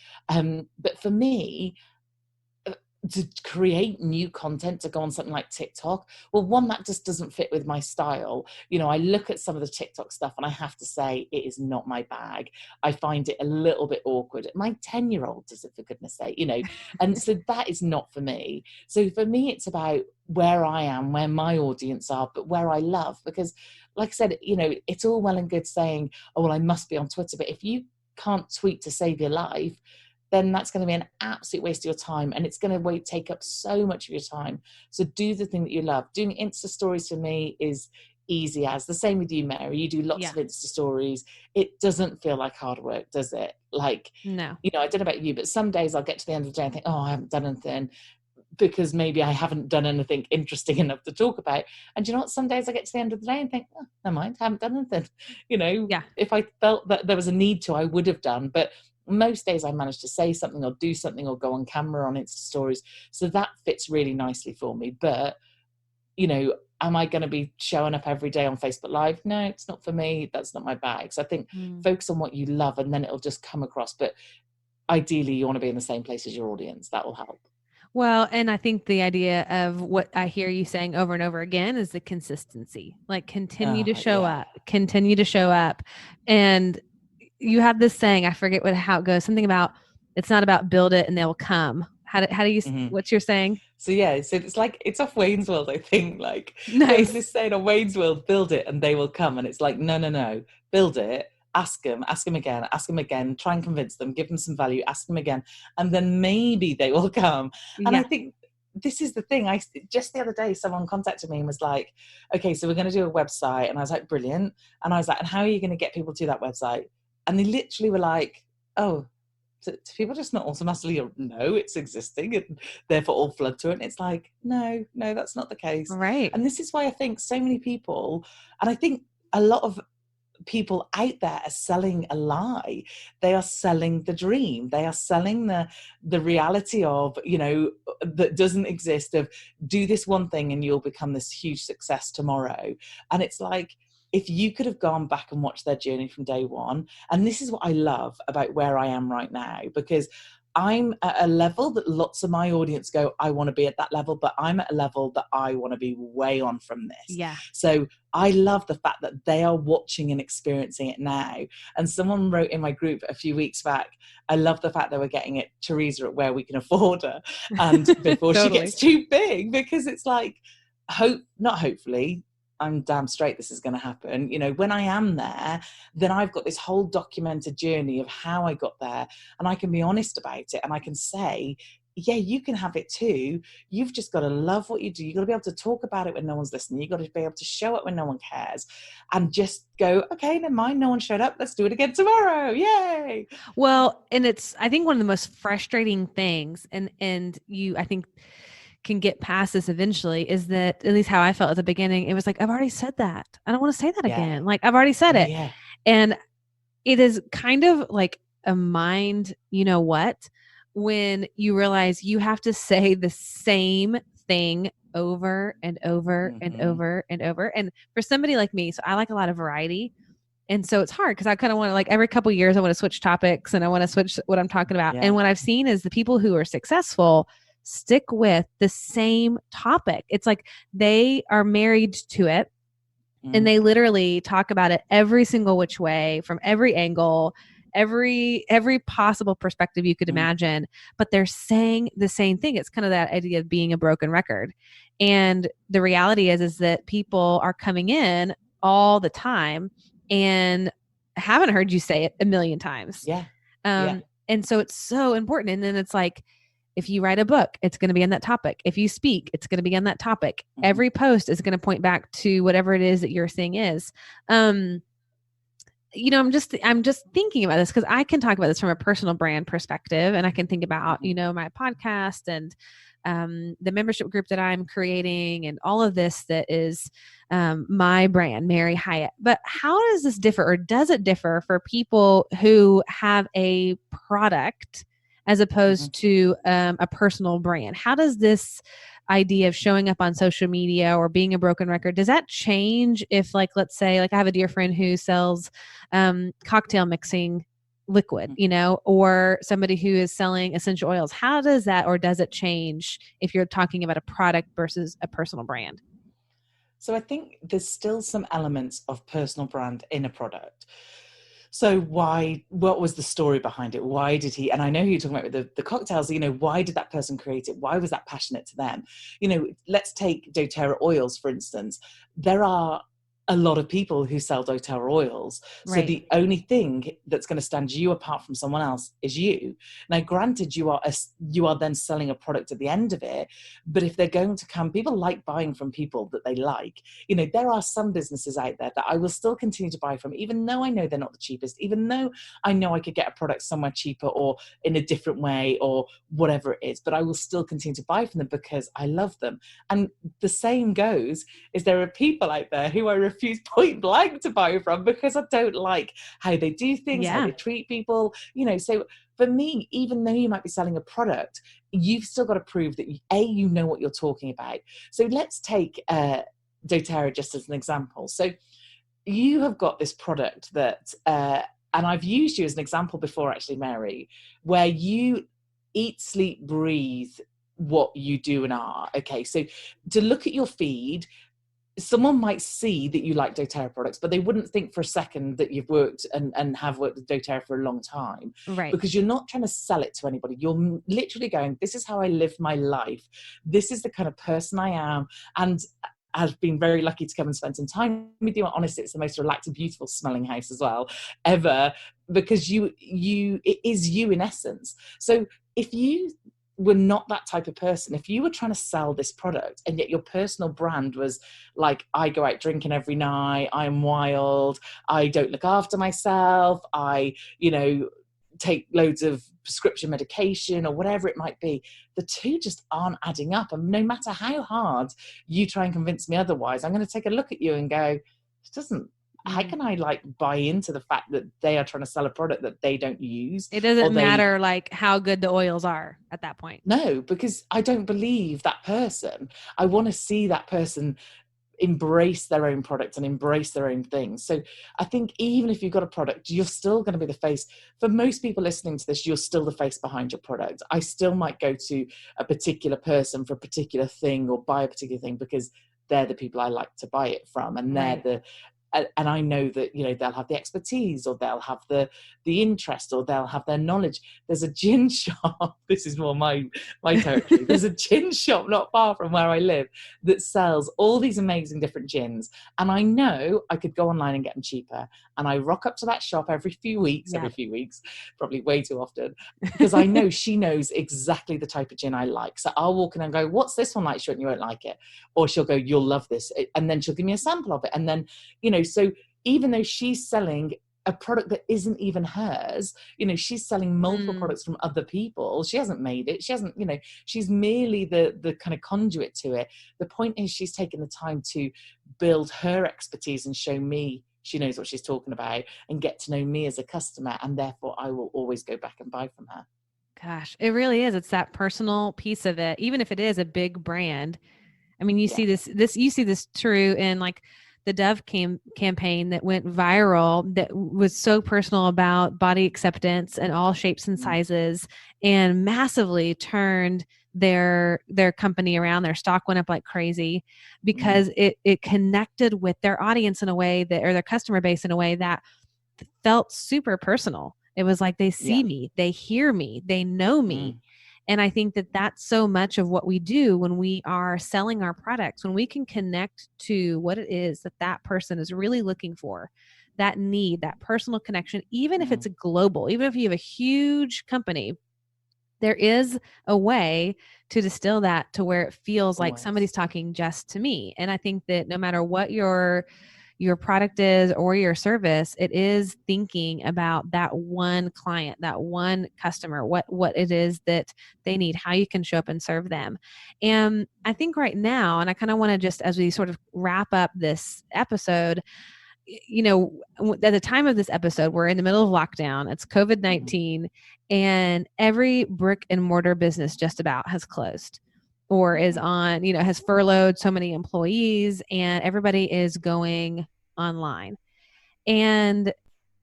But for me, to create new content to go on something like TikTok, well, one, that just doesn't fit with my style. You know, I look at some of the TikTok stuff and I have to say it is not my bag. I find it a little bit awkward. My 10-year-old does it, for goodness sake, you know, and so that is not for me. So for me, it's about where I am, where my audience are, but where I love, because like I said, you know, it's all well and good saying, oh, well, I must be on Twitter, but if you can't tweet to save your life, then that's going to be an absolute waste of your time, and it's going to take up so much of your time. So do the thing that you love. Doing Insta stories for me is easy as. The same with you, Mary. You do lots of Insta stories. It doesn't feel like hard work, does it? Like, no. You know, I don't know about you, but some days I'll get to the end of the day and think, oh, I haven't done anything, because maybe I haven't done anything interesting enough to talk about. And you know what? Some days I get to the end of the day and think, oh, never mind, I haven't done anything. You know, if I felt that there was a need to, I would have done. But most days I manage to say something or do something or go on camera on Insta stories. So that fits really nicely for me. But, you know, am I going to be showing up every day on Facebook Live? No, it's not for me. That's not my bag. So I think focus on what you love, and then it'll just come across. But ideally, you want to be in the same place as your audience. That will help. Well, and I think the idea of what I hear you saying over and over again is the consistency. Like, continue to show up. And you have this saying, I forget how it goes, something about, it's not about build it and they'll come. How do you, what's your saying? So yeah, so it's like, it's off Wayne's World, I think. Like, nice. There was this saying on Wayne's World, build it and they will come. And it's like, no, build it, ask them again, try and convince them, give them some value, ask them again, and then maybe they will come. And I think this is the thing. Just the other day, someone contacted me and was like, okay, so we're going to do a website. And I was like, brilliant. And I was like, and how are you going to get people to that website? And they literally were like, oh, do people just not automatically know it's existing and therefore all flood to it? And it's like, no, that's not the case. Right. And this is why I think so many people, and I think a lot of people out there are selling a lie. They are selling the dream. They are selling the reality of, you know, that doesn't exist, of do this one thing and you'll become this huge success tomorrow. And it's like, if you could have gone back and watched their journey from day one, and this is what I love about where I am right now, because I'm at a level that lots of my audience go, I want to be at that level, but I'm at a level that I want to be way on from this. Yeah. So I love the fact that they are watching and experiencing it now. And someone wrote in my group a few weeks back, I love the fact that we're getting it, Teresa, at where we can afford her, and before she Totally. gets too big, because it's like, not hopefully, I'm damn straight this is going to happen. You know, when I am there, then I've got this whole documented journey of how I got there, and I can be honest about it, and I can say, yeah, you can have it too. You've just got to love what you do. You've got to be able to talk about it when no one's listening. You've got to be able to show up when no one cares, and just go, okay, never mind, no one showed up. Let's do it again tomorrow. Yay. Well, and it's, I think one of the most frustrating things, and you, I think, can get past this eventually, is that, at least how I felt at the beginning, it was like, I've already said that. I don't want to say that again. Like, I've already said it. Yeah. And it is kind of like a mind, you know what, when you realize you have to say the same thing over and over and over and over. And for somebody like me, so I like a lot of variety. And so it's hard because I kind of want to, like, every couple of years, I want to switch topics and I want to switch what I'm talking about. Yeah. And what I've seen is the people who are successful stick with the same topic. It's like they are married to it, and they literally talk about it every single which way, from every angle, every possible perspective you could imagine, but they're saying the same thing. It's kind of that idea of being a broken record. And the reality is that people are coming in all the time and haven't heard you say it a million times. Yeah. And so it's so important. And then it's like, if you write a book, it's going to be on that topic. If you speak, it's going to be on that topic. Every post is going to point back to whatever it is that your thing is. You know, I'm just thinking about this because I can talk about this from a personal brand perspective, and I can think about, you know, my podcast and the membership group that I'm creating and all of this that is my brand, Mary Hyatt. But how does this differ, or does it differ for people who have a product as opposed to a personal brand? How does this idea of showing up on social media or being a broken record, does that change if, like, let's say, like, I have a dear friend who sells cocktail mixing liquid, you know, or somebody who is selling essential oils? How does that, or does it change if you're talking about a product versus a personal brand? So I think there's still some elements of personal brand in a product. So what was the story behind it? Why did he, and I know who you're talking about with the cocktails, you know, why did that person create it? Why was that passionate to them? You know, let's take doTERRA oils, for instance. There are a lot of people who sell doTERRA oils. So the only thing that's going to stand you apart from someone else is you. Now, granted, you are then selling a product at the end of it, but if they're going to come, people like buying from people that they like. You know, there are some businesses out there that I will still continue to buy from, even though I know they're not the cheapest, even though I know I could get a product somewhere cheaper or in a different way or whatever it is, but I will still continue to buy from them because I love them. And the same goes, is there are people out there who I refuse point blank to buy from because I don't like how they do things, how they treat people, you know. So for me, even though you might be selling a product, you've still got to prove that you know what you're talking about. So let's take doTERRA just as an example. So you have got this product that and I've used you as an example before, actually, Mary, where you eat, sleep, breathe what you do and are. Okay, so to look at your feed, someone might see that you like doTERRA products, but they wouldn't think for a second that you've worked and have worked with doTERRA for a long time. Right. Because you're not trying to sell it to anybody. You're literally going, this is how I live my life. This is the kind of person I am. And I've been very lucky to come and spend some time with you. Honestly, it's the most relaxed and beautiful smelling house as well, ever, because it is you in essence. So if you were not that type of person, if you were trying to sell this product and yet your personal brand was like, I go out drinking every night, I'm wild, I don't look after myself, I, you know, take loads of prescription medication or whatever it might be, the two just aren't adding up. And no matter how hard you try and convince me otherwise, I'm going to take a look at you and go, it doesn't, how can I like buy into the fact that they are trying to sell a product that they don't use? It doesn't matter like how good the oils are at that point. No, because I don't believe that person. I want to see that person embrace their own product and embrace their own things. So I think even if you've got a product, you're still going to be the face. For most people listening to this, you're still the face behind your product. I still might go to a particular person for a particular thing or buy a particular thing because they're the people I like to buy it from, and they're and I know that, you know, they'll have the expertise, or they'll have the interest, or they'll have their knowledge. There's a gin shop. This is more my territory. There's a gin shop not far from where I live that sells all these amazing different gins. And I know I could go online and get them cheaper. And I rock up to that shop every few weeks, probably way too often, because I know she knows exactly the type of gin I like. So I'll walk in and go, what's this one like? Sure, and you won't like it. Or she'll go, you'll love this. And then she'll give me a sample of it. And then, you know, so even though she's selling a product that isn't even hers, you know, she's selling multiple products from other people. She hasn't made it. She hasn't, you know, she's merely the kind of conduit to it. The point is she's taken the time to build her expertise and show me she knows what she's talking about and get to know me as a customer. And therefore I will always go back and buy from her. Gosh, it really is. It's that personal piece of it. Even if it is a big brand. I mean, you see you see this true in like the Dove campaign that went viral, that was so personal about body acceptance and all shapes and sizes, and massively turned their company around. Their stock went up like crazy because it connected with their audience in a way that, or their customer base in a way that felt super personal. It was like, they see me, they hear me, they know me. And I think that that's so much of what we do when we are selling our products, when we can connect to what it is that that person is really looking for, that need, that personal connection, even if it's a global, even if you have a huge company, there is a way to distill that to where it feels like somebody's talking just to me. And I think that no matter what your product is or your service, it is thinking about that one client, that one customer, what it is that they need, how you can show up and serve them. And I think right now, and I kind of want to just, as we sort of wrap up this episode, you know, at the time of this episode, we're in the middle of lockdown. It's COVID-19, and every brick and mortar business just about has closed or is on, you know, has furloughed so many employees, and everybody is going online. And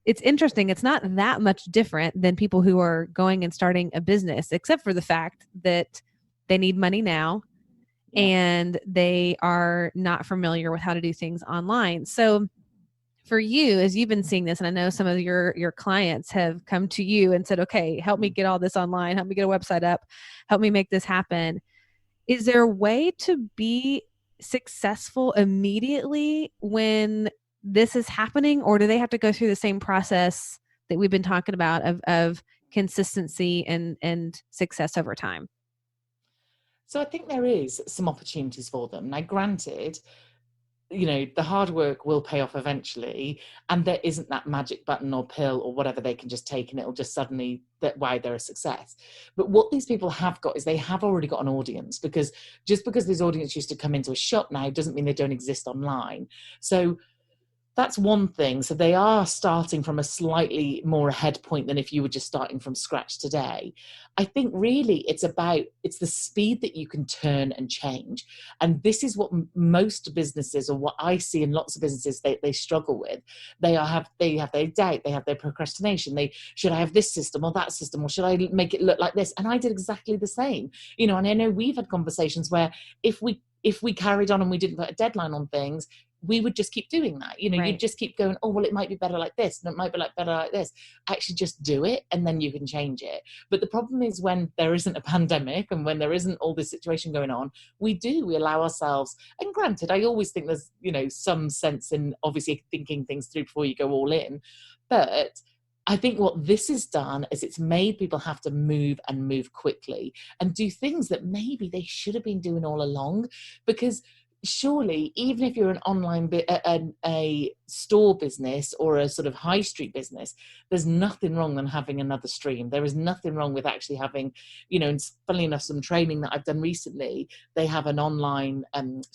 it's interesting. It's not that much different than people who are going and starting a business, except for the fact that they need money now and they are not familiar with how to do things online. So for you, as you've been seeing this, and I know some of your clients have come to you and said, okay, help me get all this online, help me get a website up, help me make this happen. Is there a way to be successful immediately when this is happening, or do they have to go through the same process that we've been talking about of consistency and success over time? So I think there is some opportunities for them. Now, granted, you know, the hard work will pay off eventually, and there isn't that magic button or pill or whatever they can just take and it'll just suddenly that why they're a success. But what these people have got is they have already got an audience, because just because this audience used to come into a shop now doesn't mean they don't exist online. So that's one thing. So they are starting from a slightly more ahead point than if you were just starting from scratch today. I think really it's the speed that you can turn and change. And this is what most businesses, or what I see in lots of businesses, they struggle with. They have their doubt, they have their procrastination. Should I have this system or that system, or should I make it look like this? And I did exactly the same, you know, and I know we've had conversations where if we carried on and we didn't put a deadline on things, we would just keep doing that. You know, you'd just keep going, oh, well, it might be better like this, and it might be better like this. Actually, just do it, and then you can change it. But the problem is when there isn't a pandemic and when there isn't all this situation going on, we allow ourselves, and granted, I always think there's, you know, some sense in obviously thinking things through before you go all in. But I think what this has done is it's made people have to move quickly and do things that maybe they should have been doing all along. Because surely, even if you're an online a store business or a sort of high street business, there's nothing wrong than having another stream. There is nothing wrong with actually having, you know, and funnily enough, some training that I've done recently, they have an online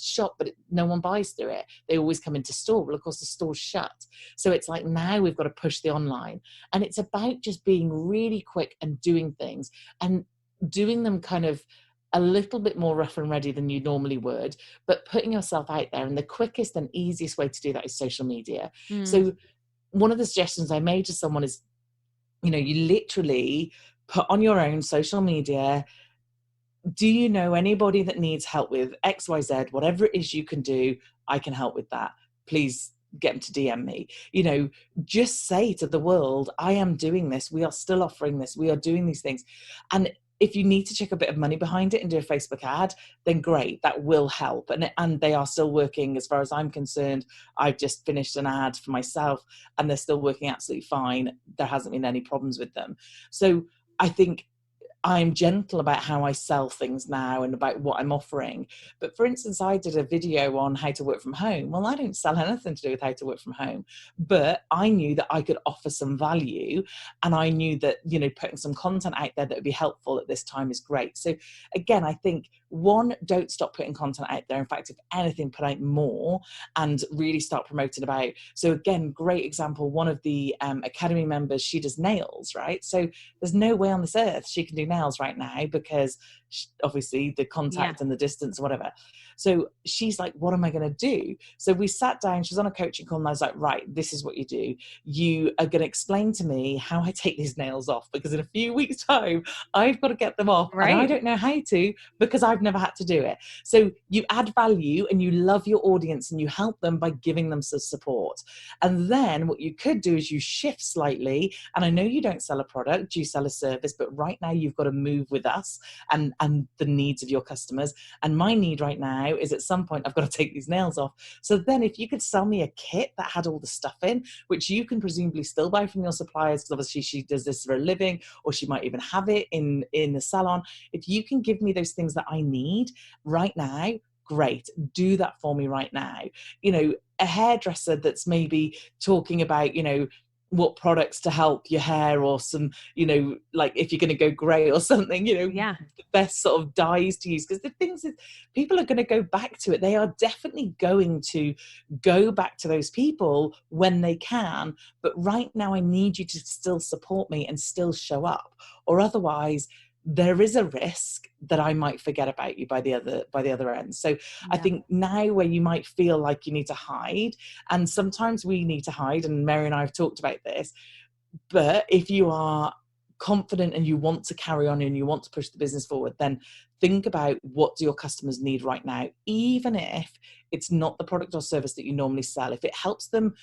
shop, but no one buys through it. They always come into store. Well, of course, the store's shut. So it's like, now we've got to push the online. And it's about just being really quick and doing things and doing them kind of a little bit more rough and ready than you normally would, but putting yourself out there. And the quickest and easiest way to do that is social media. So one of the suggestions I made to someone is, you literally put on your own social media, do you know anybody that needs help with XYZ, whatever it is you can do, I can help with that. Please get them to DM me. Just say to the world, I am doing this. We are still offering this. We are doing these things. And if you need to check a bit of money behind it and do a Facebook ad, then great, that will help. And they are still working, as far as I'm concerned. I've just finished an ad for myself and they're still working absolutely fine. There hasn't been any problems with them. So I think I'm gentle about how I sell things now and about what I'm offering. But for instance, I did a video on how to work from home. Well, I don't sell anything to do with how to work from home, but I knew that I could offer some value. And I knew that, putting some content out there that would be helpful at this time is great. So again, I think, one, don't stop putting content out there. In fact, if anything, put out more and really start promoting about. So again, great example, one of the Academy members, she does nails, right? So there's no way on this earth she can do nails right now because obviously the contact and the distance or whatever. So she's like, what am I going to do? So we sat down, she was on a coaching call, and I was like, right, this is what you do. You are going to explain to me how I take these nails off, because in a few weeks' time, I've got to get them off. Right. And I don't know how to, because I've never had to do it. So you add value and you love your audience and you help them by giving them some support. And then what you could do is you shift slightly. And I know you don't sell a product, you sell a service, but right now you've got to move with us and the needs of your customers. And my need right now is, at some point I've got to take these nails off. So then if you could sell me a kit that had all the stuff in, which you can presumably still buy from your suppliers, because obviously she does this for a living, or she might even have it in the salon. If you can give me those things that I need right now, great, do that for me right now. A hairdresser that's maybe talking about, what products to help your hair, or some, like if you're going to go grey or something, the best sort of dyes to use. Because the things is, people are going to go back to it. They are definitely going to go back to those people when they can. But right now, I need you to still support me and still show up, or otherwise there is a risk that I might forget about you by the other end. So I think now, where you might feel like you need to hide, and sometimes we need to hide, and Mary and I have talked about this, but if you are confident and you want to carry on and you want to push the business forward, then think about, what do your customers need right now, even if it's not the product or service that you normally sell. If it helps them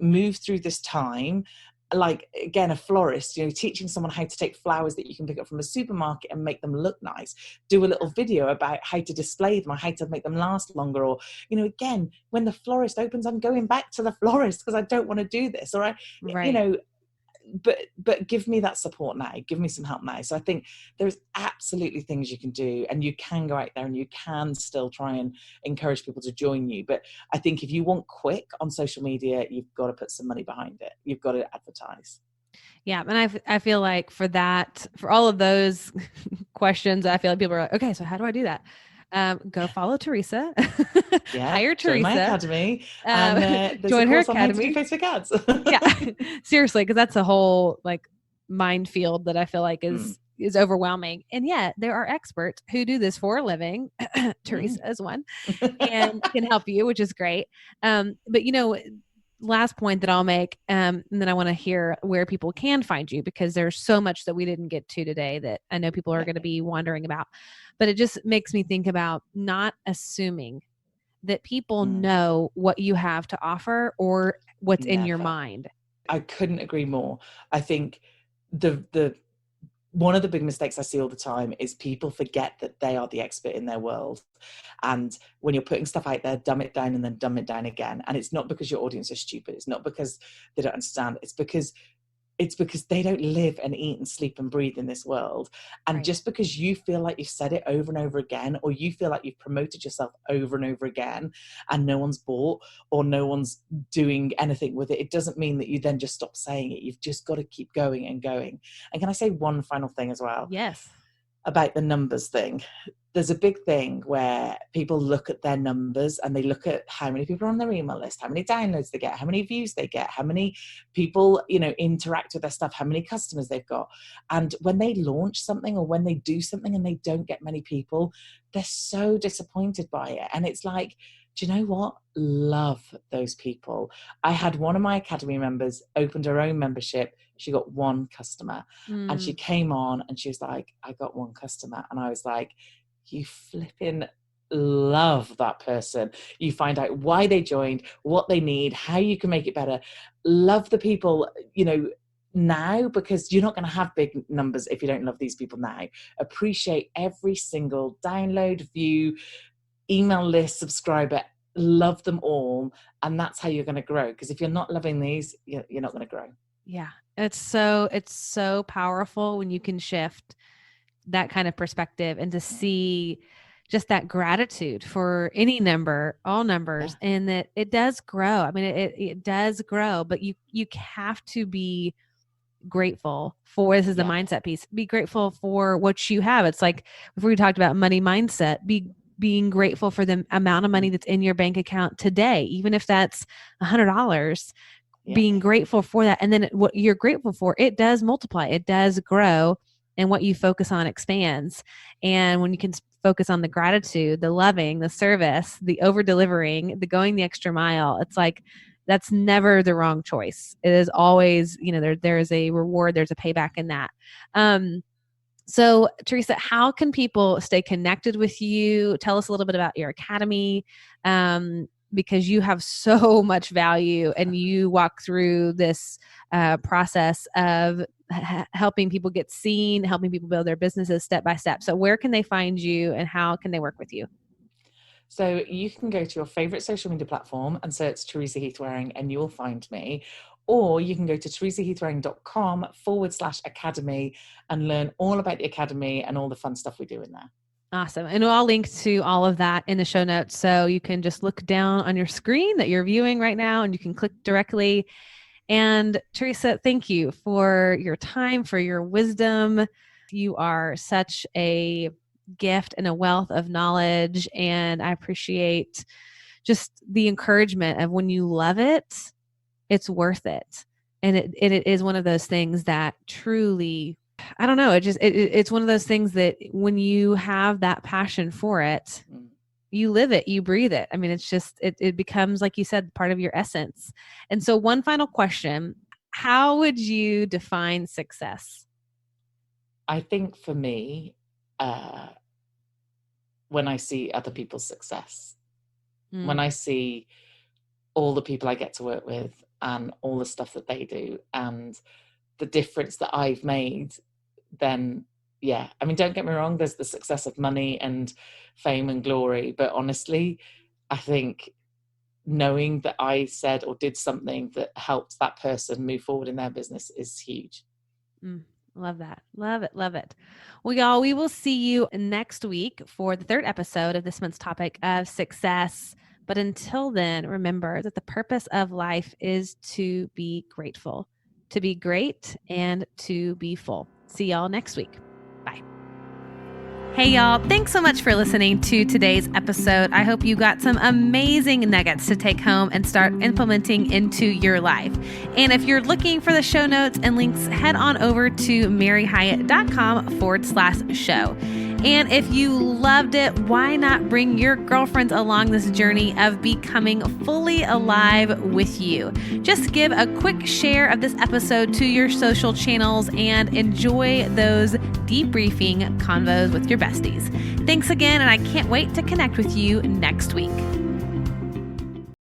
move through this time, like again, a florist, teaching someone how to take flowers that you can pick up from a supermarket and make them look nice, do a little video about how to display them or how to make them last longer. Or, again, when the florist opens, I'm going back to the florist because I don't want to do this. Or but give me that support now, give me some help now. So I think there's absolutely things you can do, and you can go out there and you can still try and encourage people to join you. But I think if you want quick on social media, you've got to put some money behind it. You've got to advertise. Yeah. And I feel like for all of those questions, I feel like people are like, okay, so how do I do that? Go follow Teresa. Hire Teresa. Join my academy. And join her academy. To do Facebook ads. Yeah, seriously, because that's a whole minefield that I feel like is overwhelming. And yet there are experts who do this for a living. Teresa is one, and can help you, which is great. But last point that I'll make, and then I want to hear where people can find you, because there's so much that we didn't get to today that I know people are going to be wondering about. But it just makes me think about not assuming that people know what you have to offer or what's in your mind. I couldn't agree more. I think the one of the big mistakes I see all the time is people forget that they are the expert in their world. And when you're putting stuff out there, dumb it down and then dumb it down again. And it's not because your audience is stupid. It's not because they don't understand. It's because they don't live and eat and sleep and breathe in this world. And just because you feel like you've said it over and over again, or you feel like you've promoted yourself over and over again and no one's bought or no one's doing anything with it, it doesn't mean that you then just stop saying it. You've just got to keep going and going. And can I say one final thing as well? Yes. about the numbers thing. There's a big thing where people look at their numbers and they look at how many people are on their email list, how many downloads they get, how many views they get, how many people, interact with their stuff, how many customers they've got. And when they launch something or when they do something and they don't get many people, they're so disappointed by it. And it's like, do you know what? Love those people. I had one of my Academy members opened her own membership. She got one customer and she came on and she was like, I got one customer. And I was like, you flipping love that person. You find out why they joined, what they need, how you can make it better. Love the people, now, because you're not going to have big numbers if you don't love these people now. Appreciate every single download, view, email list, subscriber. Love them all. And that's how you're going to grow. Because if you're not loving these, you're not going to grow. Yeah. It's so powerful when you can shift that kind of perspective and to see just that gratitude for any number, all numbers, and that it does grow. I mean, it does grow, but you have to be grateful for, this is the mindset piece, be grateful for what you have. It's like, before we talked about money mindset, being grateful for the amount of money that's in your bank account today, even if that's $100, being grateful for that. And then what you're grateful for, it does multiply, it does grow. And what you focus on expands. And when you can focus on the gratitude, the loving, the service, the over delivering, the going the extra mile, it's like, that's never the wrong choice. It is always, there is a reward, there's a payback in that. So Teresa, how can people stay connected with you? Tell us a little bit about your academy, because you have so much value and you walk through this process of helping people get seen, helping people build their businesses step by step. So where can they find you and how can they work with you? So you can go to your favorite social media platform and search Teresa Heath-Wareing and you will find me. Or you can go to teresaheathwareing.com/academy and learn all about the academy and all the fun stuff we do in there. Awesome. And I'll link to all of that in the show notes. So you can just look down on your screen that you're viewing right now and you can click directly. And Teresa, thank you for your time, for your wisdom. You are such a gift and a wealth of knowledge. And I appreciate just the encouragement of when you love it, it's worth it. And it is one of those things that truly, I don't know, it's one of those things that when you have that passion for it, you live it, you breathe it. I mean, it's just, it becomes, like you said, part of your essence. And so one final question, how would you define success? I think for me, when I see other people's success, when I see all the people I get to work with and all the stuff that they do and the difference that I've made, then yeah, I mean, don't get me wrong, there's the success of money and fame and glory, but honestly, I think knowing that I said or did something that helped that person move forward in their business is huge. Love that. Love it. Love it. Well, y'all, we will see you next week for the third episode of this month's topic of success. But until then, remember that the purpose of life is to be grateful, to be great, and to be full. See y'all next week. Bye. Hey y'all, thanks so much for listening to today's episode. I hope you got some amazing nuggets to take home and start implementing into your life. And if you're looking for the show notes and links, head on over to maryhyatt.com/show. And if you loved it, why not bring your girlfriends along this journey of becoming fully alive with you? Just give a quick share of this episode to your social channels and enjoy those debriefing convos with your besties. Thanks again, and I can't wait to connect with you next week.